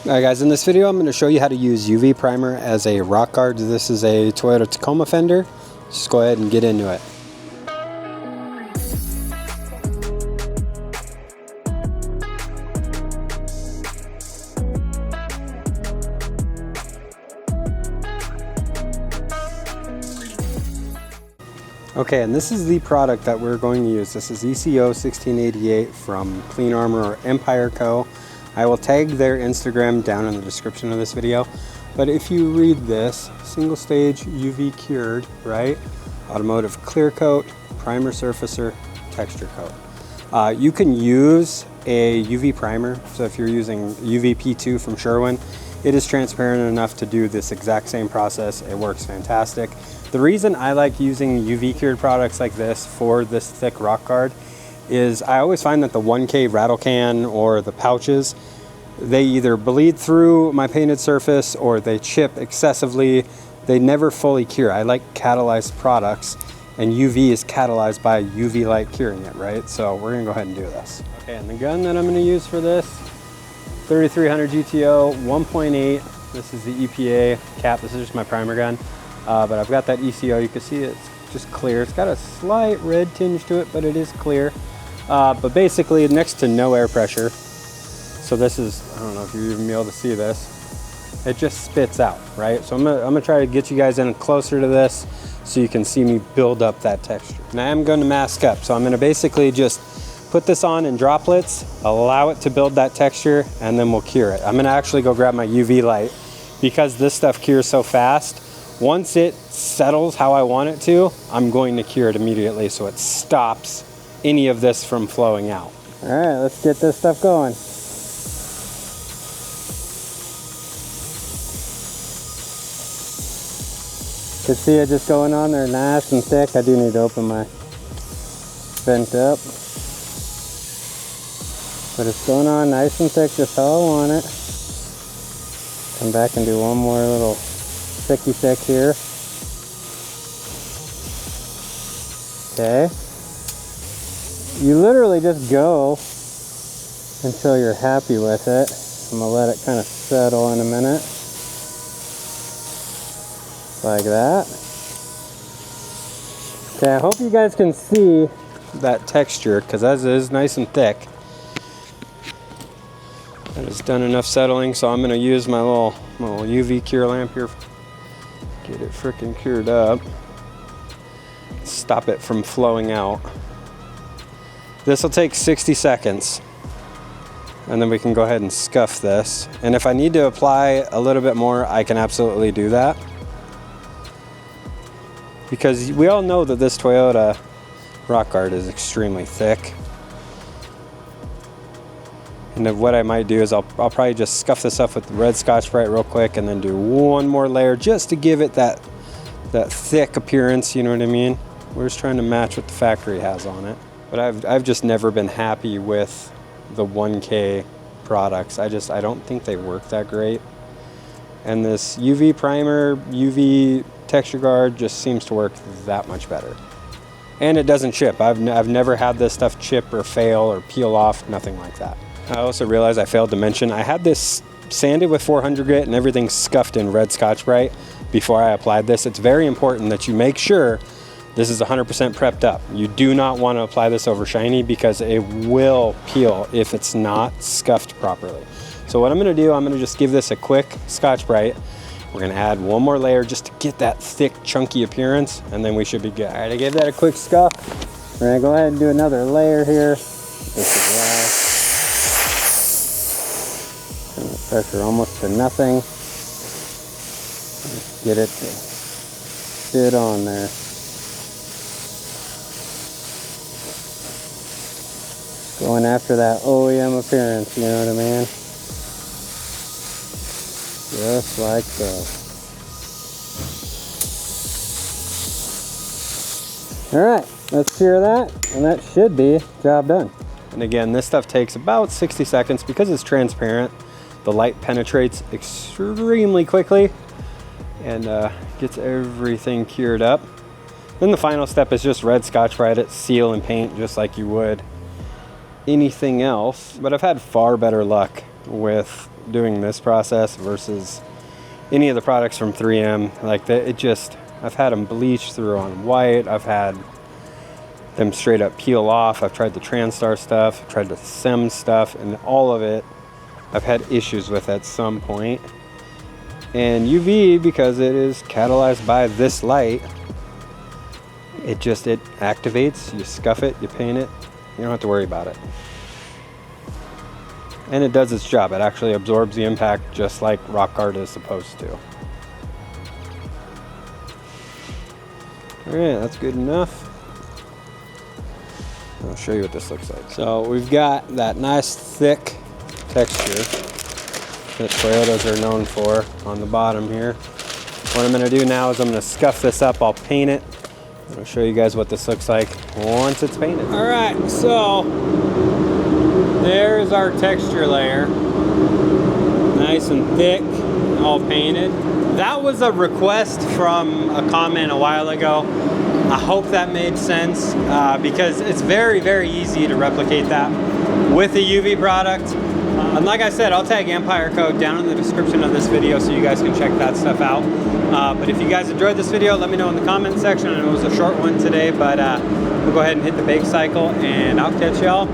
Alright guys, in this video I'm going to show you how to use UV primer as a rock guard. This is a Toyota Tacoma fender. Just go ahead and get into it. Okay, and this is the product that we're going to use. This is ECO 1688 from Clean Armor or Empire Co. I will tag their Instagram down in the description of this video. But if you read this, single stage UV cured, right? Automotive clear coat, primer surfacer, texture coat. You can use a UV primer. So if you're using UVP2 from Sherwin, it is transparent enough to do this exact same process. It works fantastic. The reason I like using UV cured products like this for this thick rock guard is I always find that the 1K rattle can or the pouches, they either bleed through my painted surface or they chip excessively. They never fully cure. I like catalyzed products, and UV is catalyzed by UV light curing it, right? So we're gonna go ahead and do this. Okay, and the gun that I'm gonna use for this, 3300 GTO 1.8. This is the EPA cap. This is just my primer gun. But I've got that ECO. You can see it's just clear. It's got a slight red tinge to it, but it is clear. But basically next to no air pressure. So this is, I don't know if you're even able to see this. It just spits out, right? So I'm gonna try to get you guys in closer to this so you can see me build up that texture. Now I'm going to mask up. So I'm gonna basically just put this on in droplets, allow it to build that texture, and then we'll cure it. I'm gonna actually go grab my UV light because this stuff cures so fast. Once it settles how I want it to, I'm going to cure it immediately so it stops any of this from flowing out. All right, let's get this stuff going. You can see it just going on there nice and thick. I do need to open my vent up. But it's going on nice and thick, just how I want it. Come back and do one more little thicky thick here. Okay. You literally just go until you're happy with it. I'm gonna let it kind of settle in a minute. Like that. Okay, I hope you guys can see that texture because that is nice and thick. And it's done enough settling, so I'm gonna use my little UV cure lamp here. Get it freaking cured up. Stop it from flowing out. This will take 60 seconds. And then we can go ahead and scuff this. And if I need to apply a little bit more, I can absolutely do that. Because we all know that this Toyota rock guard is extremely thick. And then what I might do is I'll probably just scuff this up with the red Scotch-Brite real quick and then do one more layer just to give it that thick appearance, you know what I mean? We're just trying to match what the factory has on it. But I've just never been happy with the 1K products. I don't think they work that great. And this UV primer, UV texture guard just seems to work that much better. And it doesn't chip. I've never had this stuff chip or fail or peel off, nothing like that. I also realized I failed to mention I had this sanded with 400 grit and everything scuffed in red Scotch-Brite before I applied this. It's very important that you make sure this is 100% prepped up. You do not want to apply this over shiny because it will peel if it's not scuffed properly. So what I'm going to do, I'm going to just give this a quick Scotch-Brite. We're going to add one more layer just to get that thick, chunky appearance, and then we should be good. All right, I gave that a quick scuff. We're going to go ahead and do another layer here. This is turn the pressure almost to nothing. Just get it to sit on there. Going after that OEM appearance, you know what I mean? Just like so. Alright, let's cure that, and that should be job done. And again, this stuff takes about 60 seconds because it's transparent. The light penetrates extremely quickly and gets everything cured up. Then the final step is just red Scotch-Brite it, seal and paint just like you would anything else. But I've had far better luck with doing this process versus any of the products from 3M. Like I've had them bleach through on white. I've had them straight up peel off. I've tried the TranStar stuff, I've tried the SEM stuff, and all of it I've had issues with at some point. And UV, because it is catalyzed by this light, it activates. You scuff it, you paint it, you don't have to worry about it. And it does its job. It actually absorbs the impact just like rock art is supposed to. Alright, that's good enough. I'll show you what this looks like. So we've got that nice thick texture that Toyotas are known for on the bottom here. What I'm going to do now is I'm going to scuff this up. I'll paint it. I'll show you guys what this looks like once it's painted. All right, so there's our texture layer. Nice and thick, all painted. That was a request from a comment a while ago. I hope that made sense because it's very, very easy to replicate that with a UV product. And like I said, I'll tag Empire Code down in the description of this video so you guys can check that stuff out. But if you guys enjoyed this video, let me know in the comment section. I know it was a short one today, but we'll go ahead and hit the bake cycle, and I'll catch y'all